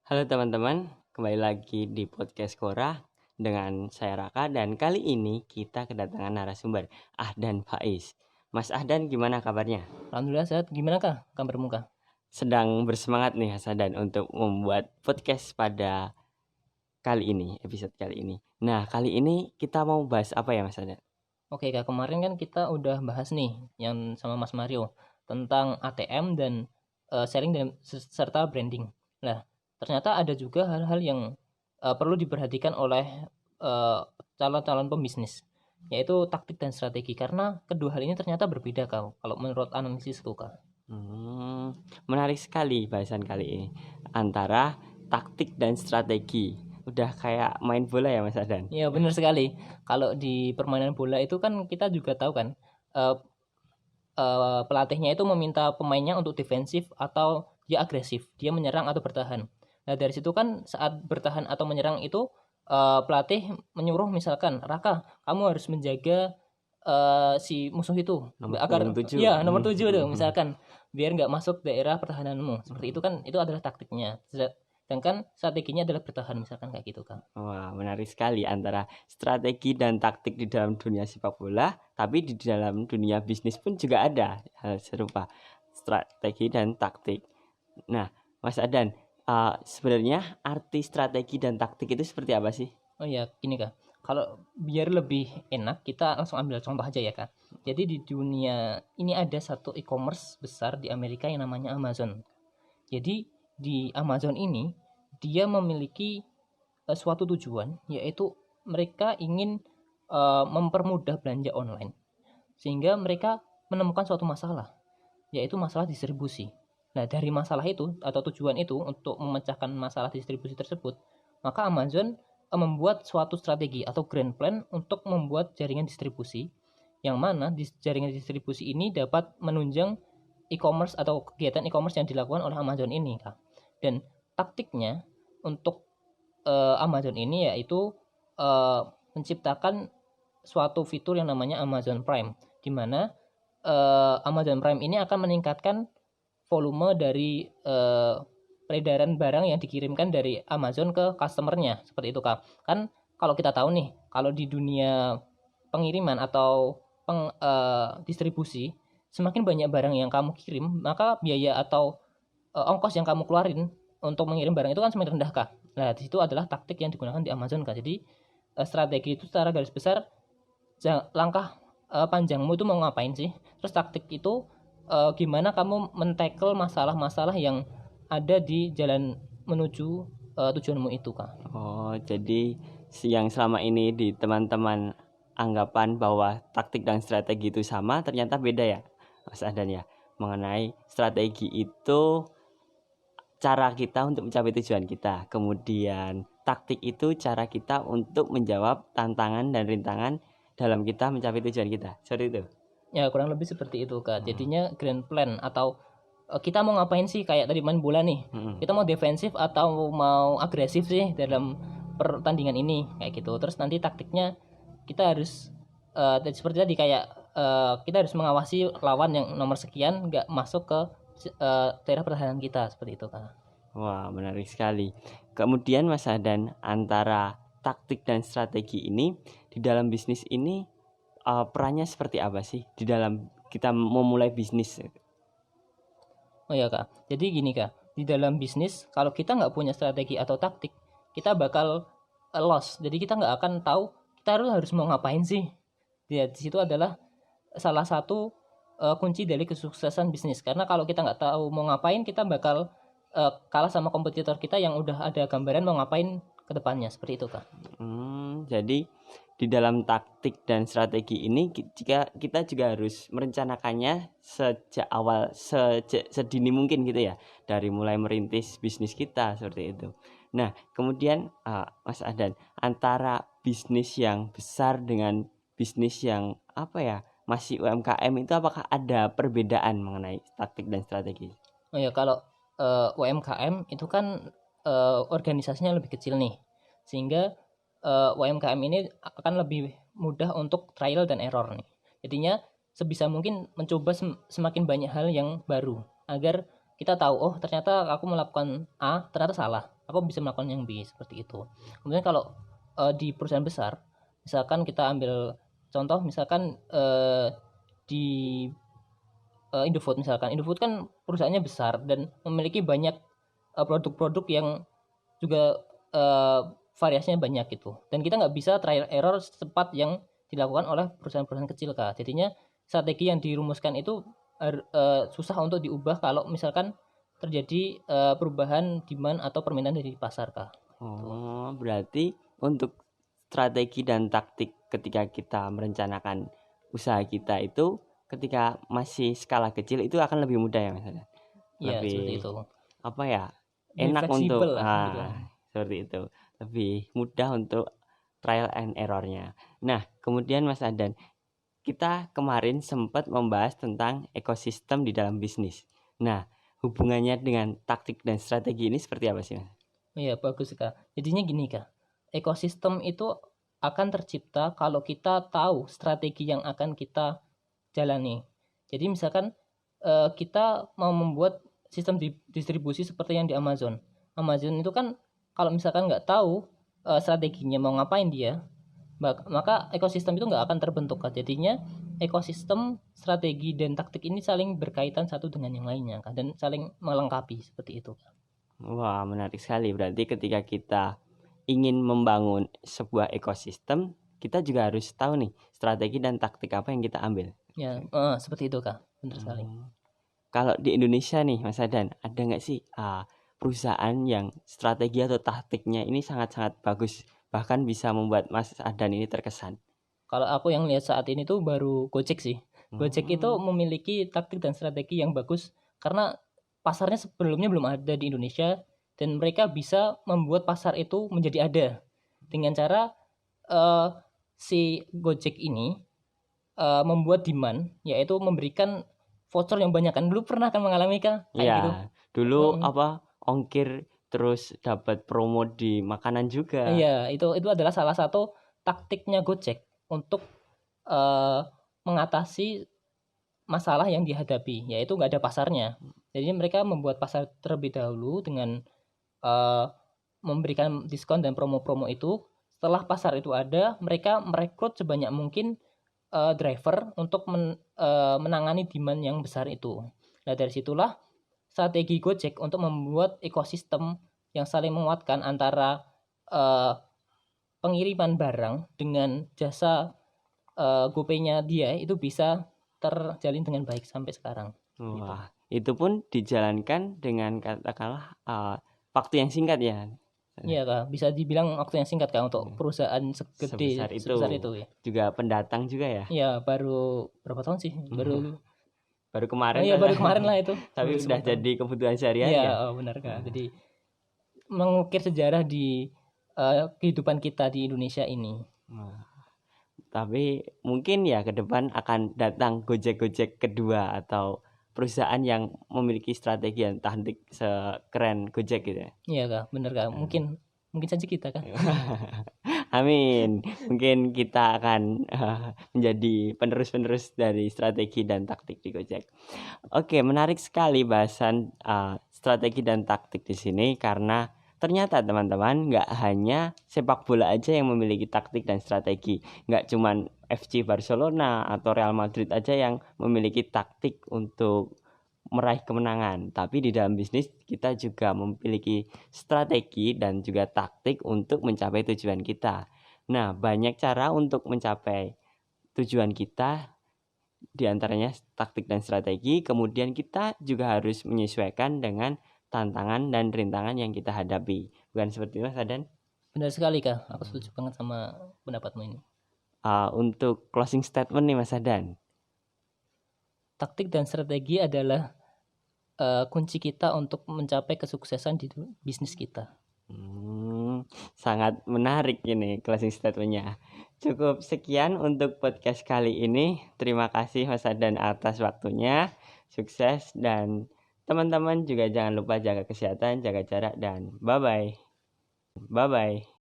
Halo teman-teman, kembali lagi di podcast Kora dengan saya Raka dan kali ini kita kedatangan narasumber Ahdan Faiz. Mas Ahdan gimana kabarnya? Alhamdulillah sehat. Gimana kah kabarmu kah? Sedang bersemangat nih Mas Ahdan untuk membuat podcast pada kali ini, episode kali ini. Nah, kali ini kita mau bahas apa ya Mas Ahdan? Oke kak, kemarin kan kita udah bahas nih yang sama Mas Mario tentang ATM dan sharing dan serta branding. Nah, ternyata ada juga hal-hal yang perlu diperhatikan oleh eh, calon-calon pembisnis, yaitu taktik dan strategi karena kedua hal ini ternyata berbeda kak. Kalau menurut analisisku kak. Menarik sekali bahasan kali ini antara taktik dan strategi. Udah kayak main bola ya Mas Ahdan? Ya benar sekali. Kalau di permainan bola itu kan kita juga tahu kan eh, pelatihnya itu meminta pemainnya untuk defensif atau dia agresif, dia menyerang atau bertahan. Nah dari situ kan saat bertahan atau menyerang itu pelatih menyuruh misalkan Raka, kamu harus menjaga si musuh itu Nomor punggung agar 7. ya nomor 7 dong misalkan biar nggak masuk daerah pertahananmu. Seperti itu kan itu adalah taktiknya. Sedangkan strateginya adalah bertahan misalkan kayak gitu kan. Wah, menarik sekali antara strategi dan taktik di dalam dunia sepak bola, tapi di dalam dunia bisnis pun juga ada hal serupa, strategi dan taktik. Nah, Mas Adan, sebenarnya arti strategi dan taktik itu seperti apa sih? Oh ya, gini Kak. Kalau biar lebih enak, kita langsung ambil contoh aja ya Kak. Jadi di dunia ini ada satu e-commerce besar di Amerika yang namanya Amazon. Jadi di Amazon ini dia memiliki suatu tujuan, yaitu mereka ingin mempermudah belanja online. Sehingga mereka menemukan suatu masalah, yaitu masalah distribusi. Nah, dari masalah itu atau tujuan itu untuk memecahkan masalah distribusi tersebut, maka Amazon membuat suatu strategi atau grand plan untuk membuat jaringan distribusi yang mana di jaringan distribusi ini dapat menunjang e-commerce atau kegiatan e-commerce yang dilakukan oleh Amazon ini, Kak. Dan taktiknya untuk Amazon ini yaitu menciptakan suatu fitur yang namanya Amazon Prime, di mana Amazon Prime ini akan meningkatkan volume dari peredaran barang yang dikirimkan dari Amazon ke customernya seperti itu kak. Kan kalau kita tahu nih, kalau di dunia pengiriman atau distribusi, semakin banyak barang yang kamu kirim, maka biaya atau ongkos yang kamu keluarin untuk mengirim barang itu kan semakin rendah kak. Nah di situ adalah taktik yang digunakan di Amazon kak. Jadi strategi itu secara garis besar langkah panjangmu itu mau ngapain sih, terus taktik itu gimana kamu men-tackle masalah-masalah yang ada di jalan menuju tujuanmu itu kak. Oh, jadi yang selama ini di teman-teman anggapan bahwa taktik dan strategi itu sama, ternyata beda ya, Mas Adan ya. Mengenai strategi itu cara kita untuk mencapai tujuan kita. Kemudian taktik itu cara kita untuk menjawab tantangan dan rintangan dalam kita mencapai tujuan kita. Seperti itu. Ya kurang lebih seperti itu kak. Jadinya grand plan atau kita mau ngapain sih, kayak tadi main bola nih, Hmm. kita mau defensif atau mau agresif sih dalam pertandingan ini kayak gitu. Terus nanti taktiknya kita harus seperti tadi kayak kita harus mengawasi lawan yang nomor sekian nggak masuk ke daerah pertahanan kita seperti itu kak. Wah, menarik sekali. Kemudian Mas Adan, antara taktik dan strategi ini di dalam bisnis ini perannya seperti apa sih di dalam kita memulai bisnis? Oh ya kak, jadi gini kak, di dalam bisnis kalau kita nggak punya strategi atau taktik, kita bakal loss. Jadi kita nggak akan tahu kita harus mau ngapain sih. Ya, di situ adalah salah satu kunci dari kesuksesan bisnis. Karena kalau kita nggak tahu mau ngapain, kita bakal kalah sama kompetitor kita yang udah ada gambaran mau ngapain ke depannya. Seperti itu kak. Jadi di dalam taktik dan strategi ini kita juga harus merencanakannya sejak awal, sedini mungkin gitu ya, dari mulai merintis bisnis kita seperti itu. Nah, kemudian Mas Adan, antara bisnis yang besar dengan bisnis yang apa ya, masih UMKM itu apakah ada perbedaan mengenai taktik dan strategi? Oh ya, kalau UMKM itu kan organisasinya lebih kecil nih, sehingga UMKM ini akan lebih mudah untuk trial dan error nih. Jadinya sebisa mungkin mencoba semakin banyak hal yang baru agar kita tahu oh ternyata aku melakukan A ternyata salah, aku bisa melakukan yang B seperti itu. Kemudian kalau di perusahaan besar, misalkan kita ambil contoh misalkan di Indofood misalkan. Indofood kan perusahaannya besar dan memiliki banyak produk-produk yang juga variasinya banyak gitu. Dan kita nggak bisa trial error secepat yang dilakukan oleh perusahaan-perusahaan kecil Kak. Jadinya strategi yang dirumuskan itu susah untuk diubah kalau misalkan terjadi perubahan demand atau permintaan dari pasar Kak. Oh, berarti untuk strategi dan taktik ketika kita merencanakan usaha kita itu ketika masih skala kecil itu akan lebih mudah ya Mas Hadan? Iya, seperti Lebih itu. apa ya? Lebih Enak fleksibel untuk lah gitu. seperti itu. Lebih mudah untuk trial and errornya. Nah, kemudian Mas Adan, kita kemarin sempat membahas tentang ekosistem di dalam bisnis. Nah, hubungannya dengan taktik dan strategi ini seperti apa sih Mas? Iya, bagus Kak. Jadinya gini Kak, ekosistem itu akan tercipta kalau kita tahu strategi yang akan kita jalani. Jadi misalkan kita mau membuat sistem distribusi seperti yang di Amazon. Amazon itu kan kalau misalkan nggak tahu strateginya mau ngapain dia, maka ekosistem itu nggak akan terbentuk Kak. Jadinya ekosistem, strategi dan taktik ini saling berkaitan satu dengan yang lainnya Kak, dan saling melengkapi seperti itu. Wah, menarik sekali. Berarti ketika kita ingin membangun sebuah ekosistem, kita juga harus tahu nih strategi dan taktik apa yang kita ambil. Ya, seperti itu Kak. Benar sekali. Kalau di Indonesia nih, Mas Adan, ada nggak sih perusahaan yang strategi atau taktiknya ini sangat-sangat bagus, bahkan bisa membuat Mas Adan ini terkesan? Kalau aku yang lihat saat ini tuh baru Gojek sih. Gojek itu Hmm, memiliki taktik dan strategi yang bagus karena pasarnya sebelumnya belum ada di Indonesia dan mereka bisa membuat pasar itu menjadi ada dengan cara eh, si Gojek ini membuat demand, yaitu memberikan voucher yang banyak. Kan dulu pernah kan mengalami kayak gitu. ya, dulu apa ongkir terus dapat promo di makanan juga. Iya, itu adalah salah satu taktiknya Gojek untuk mengatasi masalah yang dihadapi, yaitu nggak ada pasarnya. Jadi mereka membuat pasar terlebih dahulu dengan eh, memberikan diskon dan promo-promo itu. Setelah pasar itu ada, mereka merekrut sebanyak mungkin driver untuk menangani demand yang besar itu. Nah dari situlah strategi Gojek untuk membuat ekosistem yang saling menguatkan antara eh, pengiriman barang dengan jasa GoPay-nya dia itu bisa terjalin dengan baik sampai sekarang. Gitu. Wah, itu pun dijalankan dengan katakanlah waktu yang singkat ya. Iya Kak, bisa dibilang waktu yang singkat Kak untuk perusahaan Sebesar sebesar itu. itu ya. Juga pendatang juga ya. Iya, baru berapa tahun sih? Baru kemarin Iya baru kemarin lah itu. tapi Baru udah 10 tahun. jadi kebutuhan sehari-hari Iya, ya. benar Kak. Jadi mengukir sejarah di kehidupan kita di Indonesia ini. Wah, tapi mungkin ya ke depan akan datang Gojek-Gojek kedua atau perusahaan yang memiliki strategi dan taktik sekeren Gojek gitu ya. Iya Kak, benar Kak. Mungkin saja kita kan. Amin. Mungkin kita akan menjadi penerus-penerus dari strategi dan taktik di Gojek. Oke, menarik sekali bahasan strategi dan taktik di sini karena ternyata teman-teman nggak hanya sepak bola aja yang memiliki taktik dan strategi. Nggak cuman FC Barcelona atau Real Madrid aja yang memiliki taktik untuk meraih kemenangan, tapi di dalam bisnis kita juga memiliki strategi dan juga taktik untuk mencapai tujuan kita. Nah, banyak cara untuk mencapai tujuan kita, diantaranya taktik dan strategi. Kemudian kita juga harus menyesuaikan dengan tantangan dan rintangan yang kita hadapi. Bukan seperti itu, Mas Adan? Benar sekali Kak. Aku setuju banget sama pendapatmu ini. Untuk closing statement nih Mas Adan. Taktik dan strategi adalah kunci kita untuk mencapai kesuksesan di bisnis kita. Sangat menarik ini closing statementnya. Cukup sekian untuk podcast kali ini. Terima kasih Mas Adan atas waktunya. Sukses dan teman-teman juga jangan lupa jaga kesehatan, jaga jarak dan bye-bye. Bye-bye.